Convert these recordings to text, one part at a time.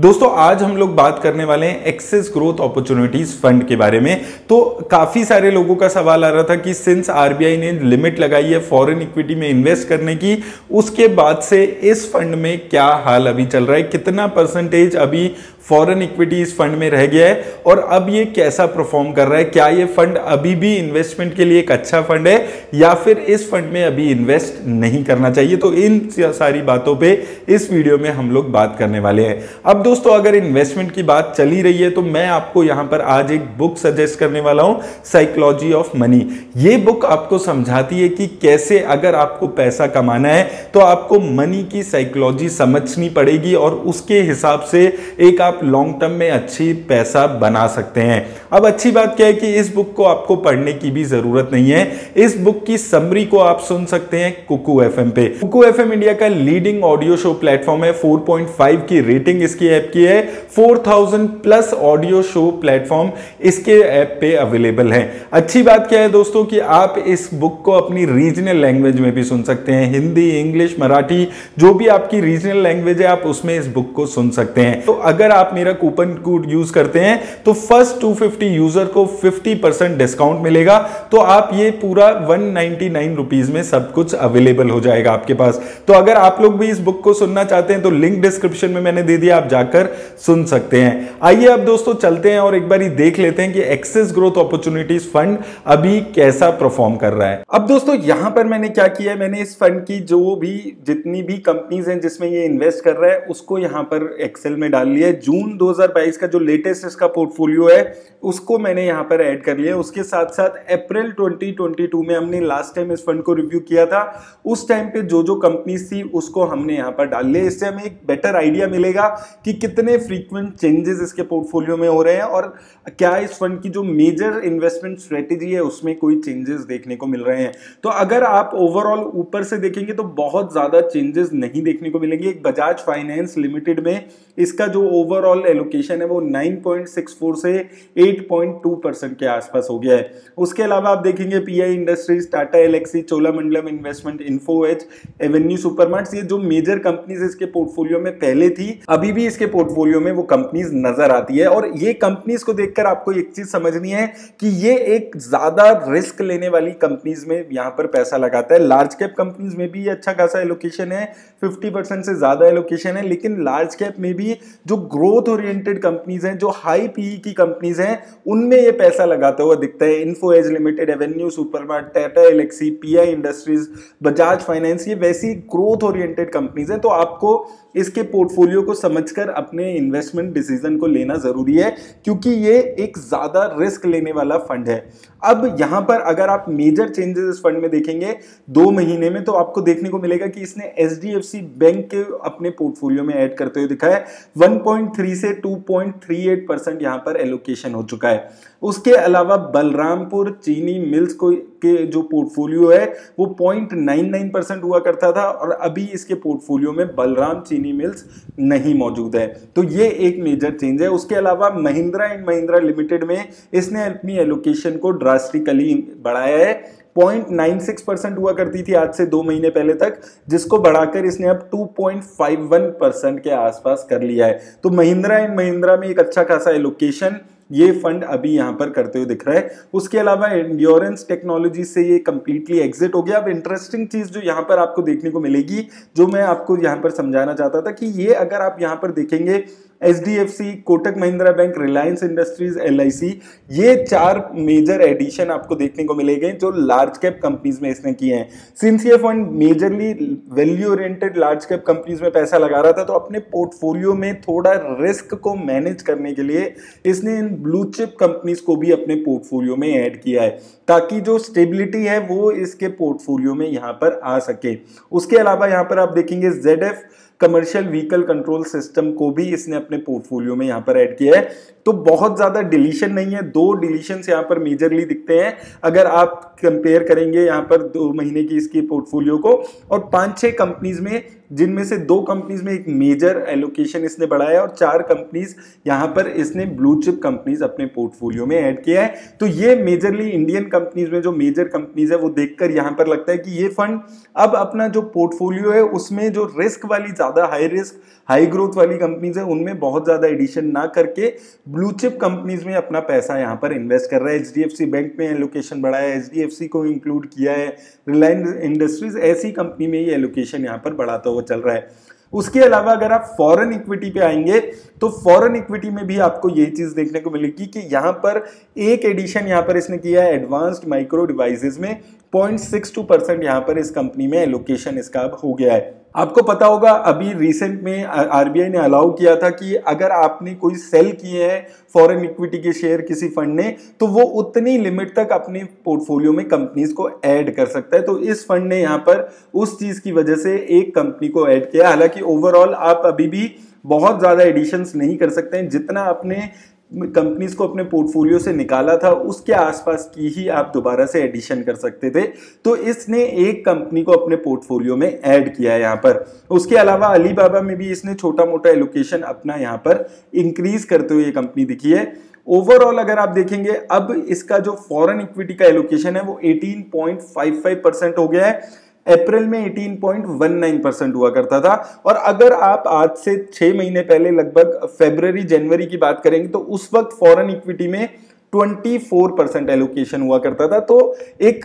दोस्तों आज हम लोग बात करने वाले हैं एक्सेस ग्रोथ अपॉर्चुनिटीज फंड के बारे में। तो काफी सारे लोगों का सवाल आ रहा था कि सिंस आरबीआई ने लिमिट लगाई है फॉरेन इक्विटी में इन्वेस्ट करने की, उसके बाद से इस फंड में क्या हाल अभी चल रहा है, कितना परसेंटेज अभी फॉरेन इक्विटी इस फंड में रह गया है और अब ये कैसा परफॉर्म कर रहा है, क्या ये फंड अभी भी इन्वेस्टमेंट के लिए एक अच्छा फंड है या फिर इस फंड में अभी इन्वेस्ट नहीं करना चाहिए। तो इन सारी बातों पे इस वीडियो में हम लोग बात करने वाले हैं। अब दोस्तों अगर इन्वेस्टमेंट की बात चली रही है तो मैं आपको यहां पर आज एक बुक सजेस्ट करने वाला हूं, साइकोलॉजी ऑफ मनी। ये बुक आपको समझाती है कि कैसे अगर आपको पैसा कमाना है तो आपको मनी की साइकोलॉजी समझनी पड़ेगी और उसके हिसाब से एक आप लॉन्ग टर्म में अच्छी पैसा बना सकते हैं। अब अच्छी बात क्या है कि इस बुक को आपको पढ़ने की भी जरूरत नहीं है। इस बुक की समरी को आप सुन सकते हैं कुकू एफएम पे। कुकू एफएम इंडिया का लीडिंग ऑडियो शो प्लेटफॉर्म है। 4.5 की रेटिंग इसकी ऐप की है। 4000 प्लस ऑडियो शो प्लेटफॉर्म इसके ऐप पे अवेलेबल है। अच्छी बात क्या है दोस्तों कि आप इस बुक को अपनी रीजनल लैंग्वेज में भी सुन सकते हैं। हिंदी, इंग्लिश, मराठी, जो भी आपकी रीजनल लैंग्वेज है आप उसमें इस बुक को सुन सकते हैं। तो अगर आप मेरा कूपन कोड यूज करते हैं तो फर्स्ट 250 यूजर को 50% डिस्काउंट मिलेगा। तो आप ये पूरा 199 रुपीज में सब कुछ अवेलेबल हो जाएगा आपके पास। तो अगर आप लोग भी इस बुक को सुनना चाहते हैं तो लिंक डिस्क्रिप्शन में मैंने दे दिया, आप जाकर सुन सकते हैं। आइए अब दोस्तों चलते हैं और एक बार देख लेते हैं कि एक्सेस ग्रोथ अपॉर्चुनिटीज फंड अभी कैसा परफॉर्म कर रहा है। अब दोस्तों यहां पर मैंने क्या किया है, मैंने इस फंड की जो भी जितनी भी कंपनीज हैं जिसमें ये इन्वेस्ट कर रहा है उसको यहां पर एक्सेल में डाल लिया है। जून 2022 का जो लेटेस्ट इसका पोर्टफोलियो है उसको मैंने यहां पर ऐड कर लिया। उसके साथ साथ अप्रैल 2022 में हमने लास्ट टाइम इस फंड को रिव्यू किया था, उस टाइम पे जो जो कंपनीज थी उसको हमने यहां पर डाल लिया। इससे हमें एक बेटर आइडिया मिलेगा कि कितने फ्रीक्वेंट चेंजेस इसके पोर्टफोलियो में हो रहे हैं और क्या इस फंड की जो मेजर इन्वेस्टमेंट स्ट्रेटेजी है उसमें कोई चेंजेस देखने को मिल रहे हैं। तो अगर आप ओवरऑल ऊपर से देखेंगे तो बहुत ज्यादा चेंजेस नहीं देखने को मिलेंगे। एक बजाज फाइनेंस लिमिटेड में इसका जो ओवरऑल एलोकेशन है वो 9.64 से 8.2% के आसपास हो गया है। उसके अलावा आप देखेंगे PI Industries, Tata Elxsi, Cholamandalam investment, Info Edge, Avenue Supermarts, ये जो मेजर कंपनीज इसके पोर्टफोलियो में पहले थी अभी भी इसके पोर्टफोलियो में वो कंपनीज नजर आती है। और ये कंपनीज को देखकर आपको एक चीज समझनी है कि ये एक ज्यादा रिस्क लेने वाली कंपनीज में यहां पर पैसा लगाता है। लार्ज कैप कंपनीज में भी अच्छा खासा एलोकेशन है, 50% से ज्यादा एलोकेशन है, लेकिन लार्ज कैप में भी जो ग्रोथ ओरिएंटेड कंपनीज हैं, जो हाई पीई की कंपनीज हैं, उनमें ये पैसा लगाता हुआ दिखता है। Info Edge Limited, Avenue Supermart, Tata Elxsi, PI Industries, Bajaj Finance, ये वैसी ग्रोथ ओरिएंटेड कंपनीज हैं। तो आपको इसके पोर्टफोलियो को समझकर अपने इन्वेस्टमेंट डिसीजन को लेना जरूरी है क्योंकि ये एक ज्यादा रिस्क लेने वाला फंड है। अब यहां पर अगर आप मेजर चेंजेस इस फंड में देखेंगे 2 महीने में तो आपको देखने को मिलेगा कि इसने एचडीएफसी बैंक के अपने पोर्टफोलियो में ऐड करते हुए दिखा है। 1.3 से 2.38% यहां पर एलोकेशन हो चुका है। उसके अलावा बलरामपुर चीनी मिल्स को के जो पोर्टफोलियो है वो 0.99% हुआ करता था और अभी इसके पोर्टफोलियो में बलराम चीनी मिल्स नहीं मौजूद है। तो ये एक मेजर चेंज है। उसके अलावा महिंद्रा एंड महिंद्रा लिमिटेड में इसने अपनी एलोकेशन को ड्रास्टिकली बढ़ाया है। 0.96% हुआ करती थी आज से 2 महीने पहले तक, जिसको बढ़ाकर इसने अब 2.51% के आसपास कर लिया है। तो महिंद्रा एंड महिंद्रा में एक अच्छा खासा एलोकेशन ये फंड अभी यहां पर करते हुए दिख रहा है। उसके अलावा एंड्योरेंस टेक्नोलॉजी से ये कंप्लीटली एग्जिट हो गया। अब इंटरेस्टिंग चीज जो यहां पर आपको देखने को मिलेगी, जो मैं आपको यहां पर समझाना चाहता था कि ये अगर आप यहां पर देखेंगे HDFC, Kotak Mahindra bank, Reliance industries, LIC, ये 4 मेजर एडिशन आपको देखने को मिलेंगे जो लार्ज कैप कंपनीज में इसने किए हैं। सिंस ये fund majorly value oriented large cap companies में पैसा लगा रहा था तो अपने पोर्टफोलियो में थोड़ा रिस्क को मैनेज करने के लिए इसने इन ब्लू चिप कंपनीज को भी अपने पोर्टफोलियो में ऐड किया है ताकि जो स्टेबिलिटी है वो इसके पोर्टफोलियो में यहां पर आ सके। उसके अलावा यहां पर आप देखेंगे ZF commercial vehicle control system को भी इसने अपने पोर्टफोलियो में यहां पर ऐड किया है। तो बहुत ज्यादा डिलीशन नहीं है, 2 डिलीशंस यहां पर मेजरली दिखते हैं अगर आप कंपेयर करेंगे यहां पर 2 महीने की इसकी पोर्टफोलियो को। और 5-6 कंपनीज में जिनमें से 2 कंपनीज में एक मेजर एलोकेशन इसने बढ़ाया और 4 कंपनीज यहां पर इसने ब्लू चिप कंपनीज अपने पोर्टफोलियो में ऐड किया है। तो ये मेजरली इंडियन कंपनीज में जो मेजर कंपनीज है वो देखकर यहां पर लगता है कि ये फंड अब अपना जो पोर्टफोलियो है उसमें जो रिस्क वाली ज्यादा हाई रिस्क हाई ग्रोथ वाली कंपनीज है उनमें बहुत ज्यादा एडिशन ना करके ब्लू चिप कंपनीज में अपना पैसा यहां पर इन्वेस्ट कर रहा है। एचडीएफसी बैंक में एलोकेशन बढ़ाया है, एचडीएफसी को इंक्लूड किया है, रिलायंस इंडस्ट्रीज ऐसी कंपनी में ये एलोकेशन यहां पर बढ़ाता हुआ चल रहा है। उसके अलावा अगर आप फॉरेन इक्विटी पे आएंगे तो फॉरेन इक्विटी में भी आपको ये चीज देखने को मिलेगी कि यहां पर एक एडिशन यहां पर इसने किया है एडवांस्ड माइक्रो डिवाइसेस में 0.62% यहां पर इस कंपनी में एलोकेशन इसका अब हो गया है। आपको पता होगा अभी रिसेंट में आरबीआई ने अलाउ किया था कि अगर आपने कोई सेल किए हैं फॉरेन इक्विटी के शेयर किसी फंड ने तो वो उतनी लिमिट तक अपने पोर्टफोलियो में कंपनीज को ऐड कर सकता है। तो इस फंड ने यहाँ पर उस चीज की वजह से एक कंपनी को ऐड किया। हालांकि ओवरऑल आप अभी भी बहुत ज्यादा एडिशंस नहीं कर सकते हैं, जितना अपने कंपनीज को अपने पोर्टफोलियो से निकाला था उसके आसपास की ही आप दोबारा से एडिशन कर सकते थे। तो इसने एक कंपनी को अपने पोर्टफोलियो में ऐड किया है यहाँ पर। उसके अलावा अलीबाबा में भी इसने छोटा मोटा एलोकेशन अपना यहाँ पर इंक्रीज करते हुए ये कंपनी दिखी है। ओवरऑल अगर आप देखेंगे अब इसका जो फॉरेन इक्विटी का एलोकेशन है वो 18.55% हो गया है। अप्रैल में 18.19% हुआ करता था। और अगर आप आज से 6 महीने पहले लगभग फरवरी जनवरी की बात करेंगे तो उस वक्त फॉरेन इक्विटी में 24% एलोकेशन हुआ करता था। तो एक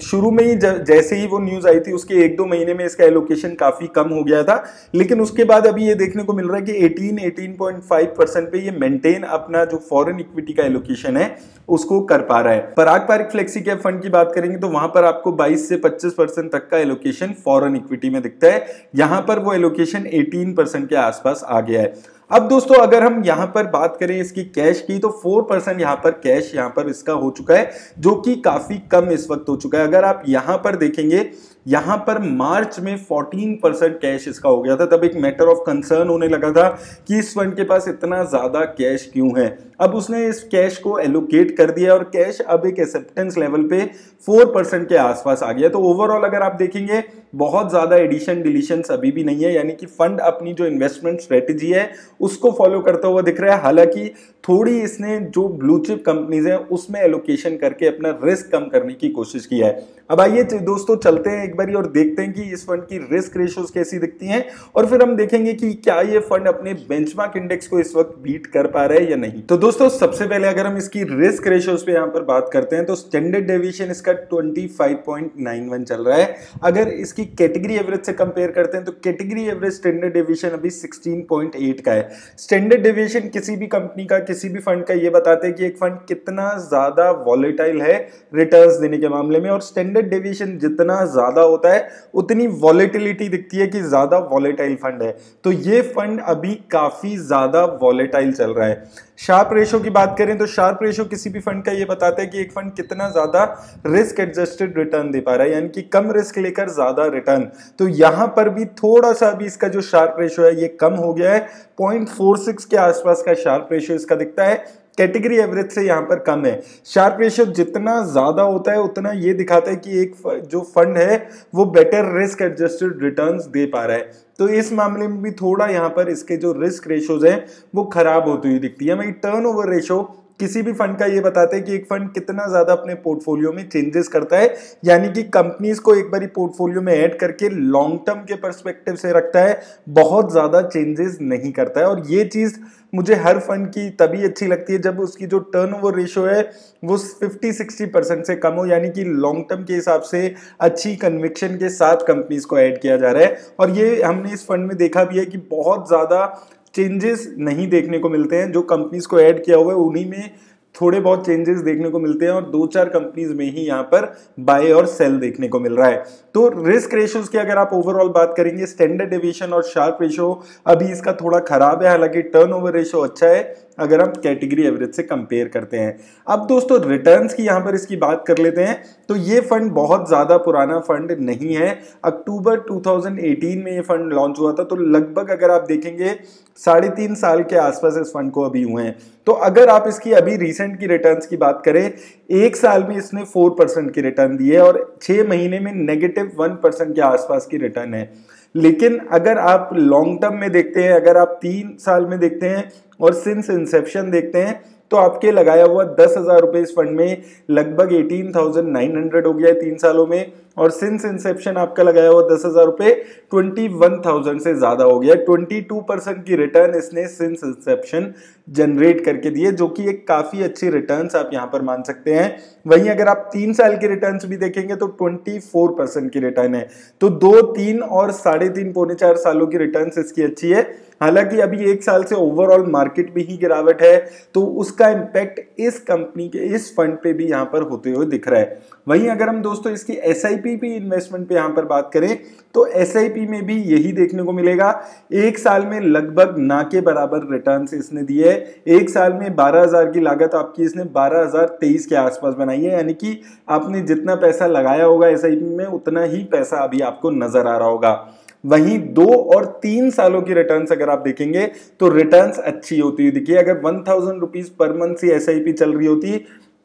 शुरू में ही जैसे ही वो न्यूज आई थी उसके 1-2 महीने में इसका एलोकेशन काफी कम हो गया था, लेकिन उसके बाद अभी ये देखने को मिल रहा है कि 18.5% पे ये मेंटेन अपना जो फॉरेन इक्विटी का एलोकेशन है उसको कर पा रहा है। पराग पारिक फ्लेक्सी कैप फंड की बात करेंगे तो वहां पर आपको 22 से 25% तक का एलोकेशन फॉरेन इक्विटी में दिखता है। यहां पर वो एलोकेशन 18% के आसपास आ गया है। अब दोस्तों अगर हम यहां पर बात करें इसकी कैश की तो 4% यहां पर कैश यहां पर इसका हो चुका है, जो कि काफी कम इस वक्त हो चुका है। अगर आप यहां पर देखेंगे यहां पर मार्च में 14% कैश इसका हो गया था, तब एक मैटर ऑफ कंसर्न होने लगा था कि इस फंड के पास इतना ज्यादा कैश क्यों है। अब उसने इस कैश को एलोकेट कर दिया और कैश अब एक एक्सेप्टेंस लेवल पे 4% के आसपास आ गया। तो ओवरऑल अगर आप देखेंगे बहुत ज्यादा एडिशन डिलीशन अभी भी नहीं है, यानी कि फंड अपनी जो इन्वेस्टमेंट स्ट्रेटेजी है उसको फॉलो करता हुआ दिख रहा है। हालांकि थोड़ी इसने जो ब्लू चिप कंपनीज हैं उसमें एलोकेशन करके अपना रिस्क कम करने की कोशिश की है। अब आइए दोस्तों चलते हैं एक बारी और देखते हैं कि इस फंड की रिस्क रेशियोज कैसी दिखती हैं और फिर हम देखेंगे कि क्या ये फंड अपने बेंचमार्क इंडेक्स को इस वक्त बीट कर पा रहा है या नहीं। तो दोस्तों सबसे पहले अगर हम इसकी रिस्क रेशियोज पे यहाँ पर बात करते हैं तो स्टैंडर्ड डेविएशन इसका 25.91 चल रहा है। अगर इसकी कैटेगरी एवरेज से कंपेयर करते हैं तो कैटेगरी एवरेज स्टैंडर्ड डेविएशन अभी 16.8 का है। स्टैंडर्ड डेविएशन किसी भी कंपनी का किसी भी फंड का ये बताते हैं कि एक फंड कितना ज्यादा वॉलेटाइल है रिटर्न्स देने के मामले में, और स्टैंडर्ड डेविएशन जितना ज्यादा होता है उतनी वॉलेटिलिटी दिखती है कि ज्यादा वॉलेटाइल फंड है। तो ये फंड अभी काफी ज्यादा वॉलेटाइल चल रहा है। शार्प रेशो की बात करें तो शार्प रेशो किसी भी फंड का ये बताता है कि एक फंड कितना ज्यादा रिस्क एडजस्टेड रिटर्न दे पा रहा है, यानी कि कम रिस्क लेकर ज्यादा रिटर्न। तो यहां पर भी थोड़ा सा भी इसका जो शार्प रेशो है ये कम हो गया है, 0.46 के आसपास का शार्प रेशो इसका दिखता है। कैटेगरी एवरेज से यहां पर कम है। शार्प रेशियो जितना ज्यादा होता है उतना ये दिखाता है कि एक जो फंड है वो बेटर रिस्क एडजस्टेड रिटर्न्स दे पा रहा है। तो इस मामले में भी थोड़ा यहां पर इसके जो रिस्क रेशियोज हैं वो खराब होती हुई दिखती है। वही टर्नओवर रेशियो किसी भी फंड का ये बताते हैं कि एक फंड कितना ज्यादा अपने पोर्टफोलियो में चेंजेस करता है, यानी कि कंपनीज को एक बार पोर्टफोलियो में ऐड करके लॉन्ग टर्म के पर्सपेक्टिव से रखता है, बहुत ज्यादा चेंजेस नहीं करता है। और ये चीज मुझे हर फंड की तभी अच्छी लगती है जब उसकी जो टर्नओवर रेशियो है वो 50-60% से कम हो, यानी कि लॉन्ग टर्म के हिसाब से अच्छी कन्विक्शन के साथ कंपनीज को ऐड किया जा रहा है। और ये हमने इस फंड में देखा भी है कि बहुत ज्यादा चेंजेस नहीं देखने को मिलते हैं। जो कंपनीज को ऐड किया हुआ है उन्हीं में थोड़े बहुत चेंजेस देखने को मिलते हैं और 2-4 कंपनीज में ही यहाँ पर बाय और सेल देखने को मिल रहा है। तो रिस्क रेशियोज की अगर आप ओवरऑल बात करेंगे स्टैंडर्ड डेविएशन और शार्प रेशियो अभी इसका थोड़ा खराब है, हालांकि टर्नओवर रेशियो अच्छा है अगर हम कैटेगरी एवरेज से कंपेयर करते हैं। अब दोस्तों रिटर्न्स की यहां पर इसकी बात कर लेते हैं। तो ये फंड बहुत ज्यादा पुराना फंड नहीं है, अक्टूबर 2018 में ये फंड लॉन्च हुआ था। तो लगभग अगर आप देखेंगे 3.5 साल के आसपास इस फंड को अभी हुए हैं। तो अगर आप इसकी अभी रिसेंट की रिटर्न्स की बात करें, 1 साल में इसने 4% की रिटर्न दी है और 6 महीने में -1% के आसपास की रिटर्न है। लेकिन अगर आप लॉन्ग टर्म में देखते हैं, अगर आप 3 साल में देखते हैं और सिंस इंसेप्शन देखते हैं, तो आपके लगाया हुआ 10,000 रुपए इस फंड में लगभग 18,900 हो गया है 3 सालों में, और सिंस इंसेप्शन आपका लगाया हुआ 10,000 रुपए 21,000 से ज्यादा हो गया। 22% की रिटर्न इसने सिंस इंसेप्शन जनरेट करके दी है, जो कि एक काफी अच्छी रिटर्न्स आप यहां पर मान सकते हैं। वहीं अगर आप 3 साल की रिटर्न्स भी देखेंगे तो 24% की रिटर्न है। तो 2, 3 और 3.5 पौने 4 सालों की रिटर्न्स इसकी अच्छी है। हालांकि अभी 1 साल से ओवरऑल मार्केट में ही गिरावट है, तो उसका इंपैक्ट इस कंपनी के इस फंड पे भी यहां पर होते हुए दिख रहा है। वहीं अगर हम दोस्तों इसकी SIP पे इन्वेस्टमेंट पे यहां पर बात करें, तो SIP में भी यही देखने को मिलेगा। 1 साल में लगभग ना के बराबर रिटर्न इसने दिए है। 1 साल में 12,000 की लागत आपकी इसने 12,023 के आसपास बनाई है, यानी कि आपने जितना पैसा लगाया होगा SIP में उतना ही पैसा अभी आपको नजर आ रहा होगा। वहीं 2 और 3 सालों की रिटर्न्स अगर आप देखेंगे तो रिटर्न्स अच्छी होती है। देखिए, अगर 1,000 रुपीज पर मंथ से SIP चल रही होती,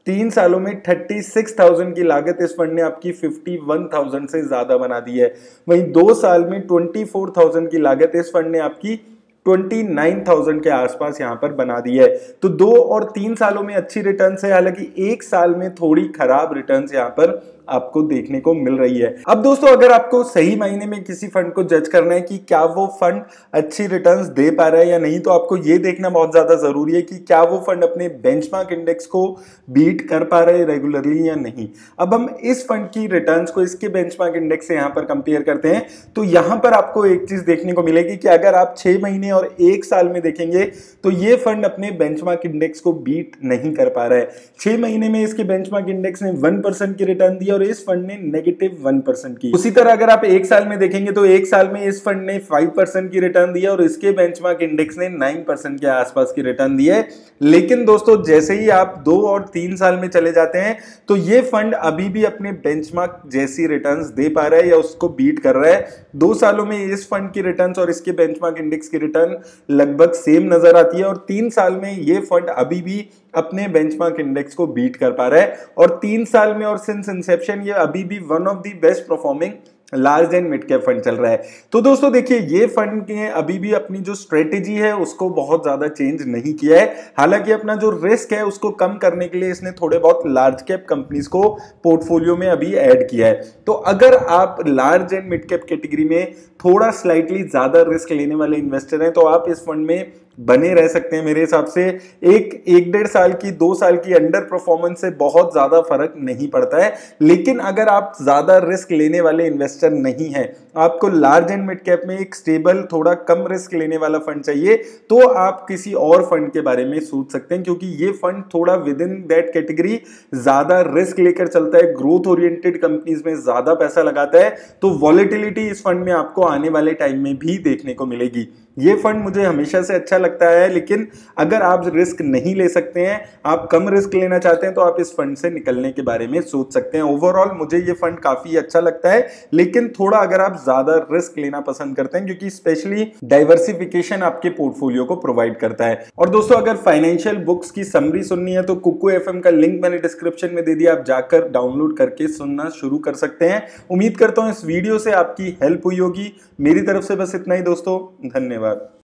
3 सालों में 36,000 की लागत इस फंड ने आपकी 51,000 से ज्यादा बना दी है। वहीं 2 साल में 24,000 की लागत इस फंड ने आपकी 29,000 के आसपास यहां पर बना दी है। तो 2 और 3 सालों में अच्छी रिटर्न्स है, हालांकि 1 साल में थोड़ी खराब रिटर्न्स यहां पर आपको देखने को मिल रही है। अब दोस्तों, अगर आपको सही मायने में किसी फंड को जज करना है कि क्या वो फंड अच्छी रिटर्न्स दे पा रहा है या नहीं, तो आपको ये देखना बहुत ज्यादा जरूरी है कि क्या वो फंड अपने बेंचमार्क इंडेक्स को बीट कर पा रहे हैं रेगुलरली या नहीं। अब हम इस फंड की रिटर्न्स को इसके बेंचमार्क इंडेक्स से यहां पर कंपेयर करते हैं, तो यहां पर आपको एक चीज देखने को मिलेगी कि अगर आप 6 महीने और 1 साल में देखेंगे तो ये फंड अपने बेंचमार्क इंडेक्स को बीट नहीं कर पा रहा है। 6 महीने में इसके बेंचमार्क इंडेक्स ने 1% की रिटर्न दी और इस फंड ने -1% की। उसी तरह अगर आप 1 साल में देखेंगे तो 1 साल में इस फंड ने 5% की रिटर्न दी है और इसके बेंचमार्क इंडेक्स ने 9% के आसपास की रिटर्न दी है। लेकिन दोस्तों, जैसे ही आप 2 और 3 साल में चले जाते हैं तो ये फंड अभी भी अपने बेंचमार्क जैसी रिटर्न्स दे पा रहा है या उसको बीट कर रहा है। 2 सालों में इस फंड की रिटर्न्स और इसके बेंचमार्क इंडेक्स की रिटर्न लगभग सेम नजर आती है, और 3 साल में ये फंड अभी भी अपने बेंचमार्क इंडेक्स को बीट कर पा रहा है। और 3 साल में और सिंस इंसेप्शन ये अभी भी one of the best performing large and mid cap fund चल रहा है। तो दोस्तों देखिए, ये फंड ने अभी भी अपनी जो स्ट्रेटेजी है उसको बहुत ज्यादा चेंज नहीं किया है। हालांकि अपना जो रिस्क है उसको कम करने के लिए इसने थोड़े बहुत लार्ज कैप कंपनीज को पोर्टफोलियो में अभी ऐड किया है। तो अगर आप large and mid cap category में थोड़ा स्लाइटली ज्यादा रिस्क लेने वाले इन्वेस्टर हैं, तो आप इस फंड में बने रह सकते हैं। मेरे हिसाब से एक 1.5 साल की 2 साल की अंडर परफॉर्मेंस से बहुत ज्यादा फर्क नहीं पड़ता है। लेकिन अगर आप ज्यादा रिस्क लेने वाले इन्वेस्टर नहीं हैं, आपको लार्ज एंड मिड कैप में एक स्टेबल थोड़ा कम रिस्क लेने वाला फंड चाहिए, तो आप किसी और फंड के बारे में सोच सकते हैं, क्योंकि ये फंड थोड़ा विद इन दैट कैटेगरी ज्यादा रिस्क लेकर चलता है, ग्रोथ ओरिएंटेड कंपनीज में ज्यादा पैसा लगाता है। तो वॉलेटिलिटी इस फंड में आपको आने वाले टाइम में भी देखने को मिलेगी। ये फंड मुझे हमेशा से अच्छा लगता है, लेकिन अगर आप रिस्क नहीं ले सकते हैं, आप कम रिस्क लेना चाहते हैं, तो आप इस फंड से निकलने के बारे में सोच सकते हैं। ओवरऑल मुझे ये फंड काफी अच्छा लगता है, लेकिन थोड़ा अगर आप ज्यादा रिस्क लेना पसंद करते हैं, क्योंकि स्पेशली डाइवर्सिफिकेशन आपके पोर्टफोलियो को प्रोवाइड करता है। और दोस्तों, अगर फाइनेंशियल बुक्स की समरी सुननी है तो कुकू FM का लिंक मैंने डिस्क्रिप्शन में दे दिया, आप जाकर डाउनलोड करके सुनना शुरू कर सकते हैं। उम्मीद करता हूं इस वीडियो से आपकी हेल्प हुई होगी। मेरी तरफ से बस इतना ही दोस्तों, धन्यवाद।